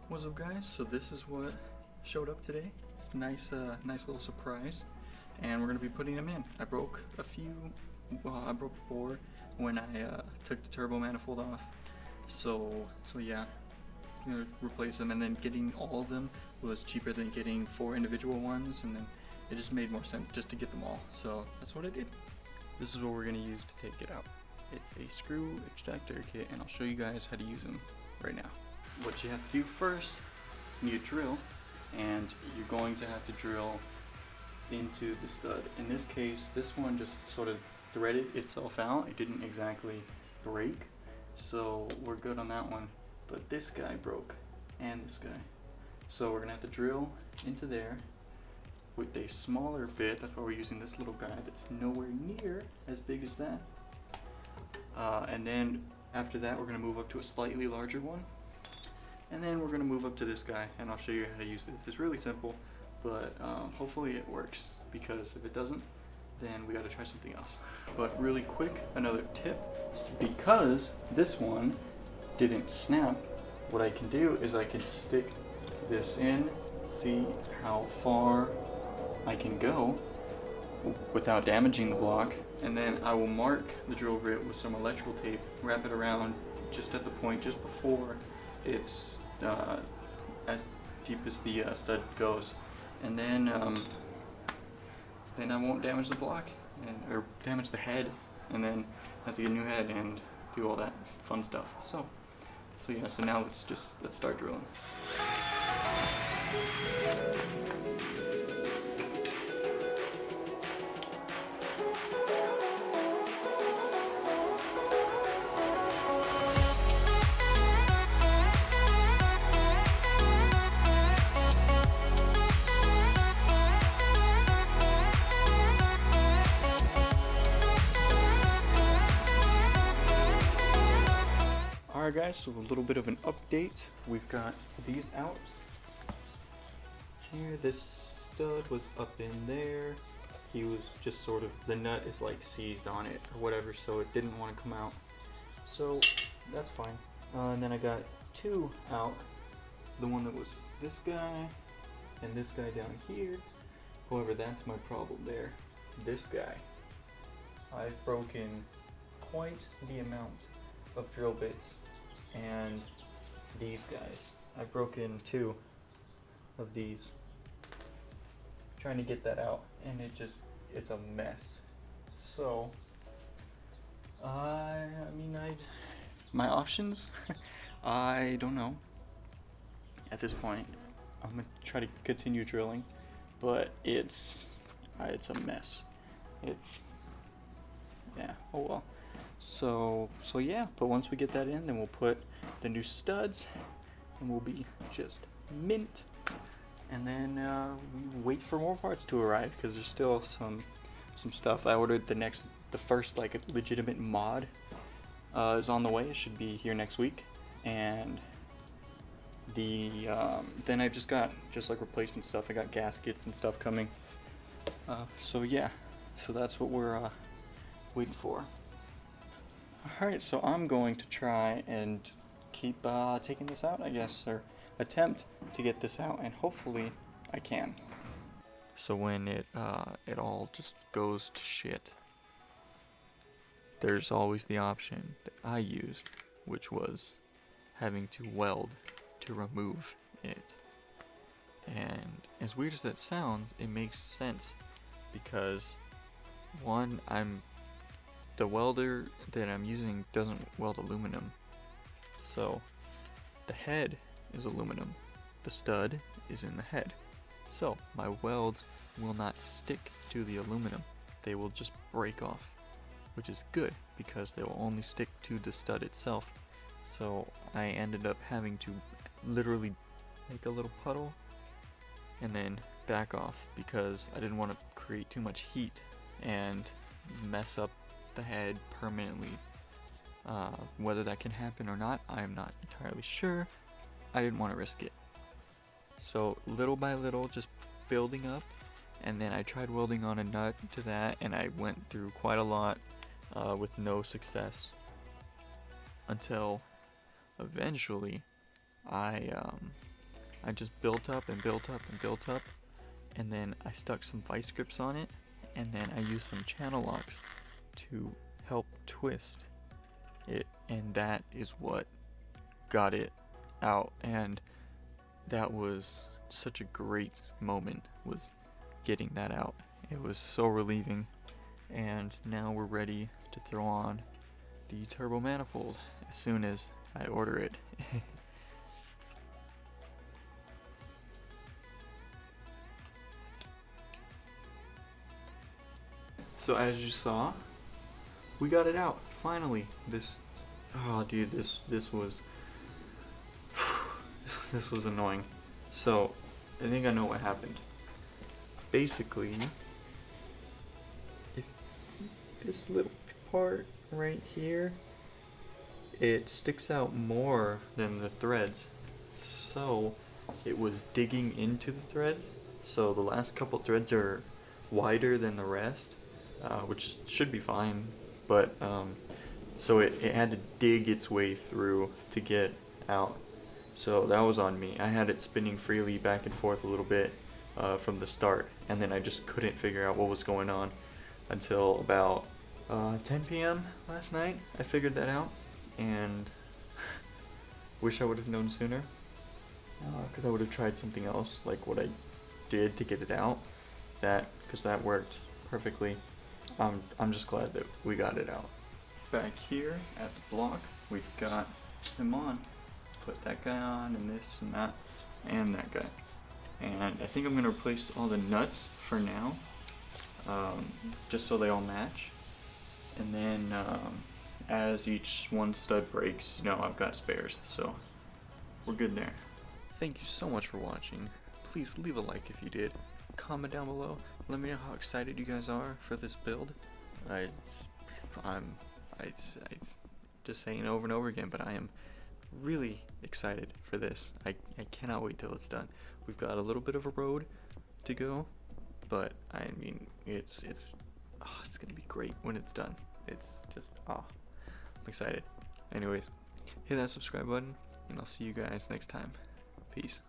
What's up, guys? So this is what showed up today. It's a nice little surprise, and we're gonna be putting them in. I broke a few. Well, I broke 4 when I took the turbo manifold off. So yeah, I'm gonna replace them, and then getting all of them was cheaper than getting 4 individual ones, and then it just made more sense just to get them all. So that's what I did. This is what we're gonna use to take it out. It's a screw extractor kit, and I'll show you guys how to use them right now. What you have to do first is you need a drill, and you're going to have to drill into the stud. In this case, this one just sort of threaded itself out. It didn't exactly break, so we're good on that one. But this guy broke, and this guy. So we're gonna have to drill into there with a smaller bit. That's why we're using this little guy that's nowhere near as big as that. And then after that, we're gonna move up to a slightly larger one. And then we're going to move up to this guy, and I'll show you how to use this. It's really simple, but hopefully it works, because if it doesn't, then we got to try something else. But really quick, another tip, because this one didn't snap, what I can do is I can stick this in, see how far I can go without damaging the block, and then I will mark the drill bit with some electrical tape, wrap it around just at the point just before it's as deep as the stud goes, and then I won't damage the block or damage the head, and then have to get a new head and do all that fun stuff. So yeah. So now let's start drilling. Alright guys, so a little bit of an update. We've got these out. Here, this stud was up in there. He was just sort of, the nut is like seized on it or whatever, so it didn't want to come out. So that's fine. And then I got 2 out. The one that was this guy and this guy down here. However, that's my problem there. This guy. I've broken quite the amount of drill bits, and these guys. I've broken 2 of these trying to get that out, and it's a mess. So my options, I don't know at this point. I'm gonna try to continue drilling, but it's a mess. Yeah, oh well. So yeah, but once we get that in, then we'll put the new studs, and we'll be just mint. And then we wait for more parts to arrive, because there's still some stuff. I ordered the first like legitimate mod is on the way. It should be here next week, and then I just like replacement stuff. I got gaskets and stuff coming. So yeah, so that's what we're waiting for. Alright, so I'm going to try and keep taking this out, I guess, or attempt to get this out, and hopefully I can. So when it all just goes to shit, there's always the option that I used, which was having to weld to remove it. And as weird as that sounds, it makes sense, because One, the welder that I'm using doesn't weld aluminum, so the head is aluminum, the stud is in the head, so my welds will not stick to the aluminum, they will just break off, which is good because they will only stick to the stud itself. So I ended up having to literally make a little puddle and then back off because I didn't want to create too much heat and mess up the head permanently. Whether that can happen or not, I am not entirely sure. I didn't want to risk it. So little by little, just building up, and then I tried welding on a nut to that, and I went through quite a lot with no success until eventually I just built up and built up and built up, and then I stuck some vice grips on it, and then I used some channel locks to help twist it, and that is what got it out. And that was such a great moment, was getting that out. It was so relieving, and now we're ready to throw on the turbo manifold as soon as I order it. So as you saw, we got it out finally. Oh dude, this was this was annoying. So I think I know what happened. Basically, if this little part right here, it sticks out more than the threads, so it was digging into the threads. So the last couple threads are wider than the rest, which should be fine, but so it had to dig its way through to get out. So that was on me. I had it spinning freely back and forth a little bit from the start, and then I just couldn't figure out what was going on until about 10 p.m. last night. I figured that out, and wish I would have known sooner, because I would have tried something else like what I did to get it out, because that worked perfectly. I'm just glad that we got it out. Back here at the block, we've got him on. Put that guy on, and this and that, and that guy. And I think I'm gonna replace all the nuts for now, just so they all match. And then as each one stud breaks, I've got spares, so we're good there. Thank you so much for watching. Please leave a like if you did. Comment down below. Let me know how excited you guys are for this build. I'm just saying over and over again, but I am really excited for this. I cannot wait till it's done. We've got a little bit of a road to go, but I mean it's gonna be great when it's done. It's just I'm excited. Anyways, hit that subscribe button, and I'll see you guys next time. Peace.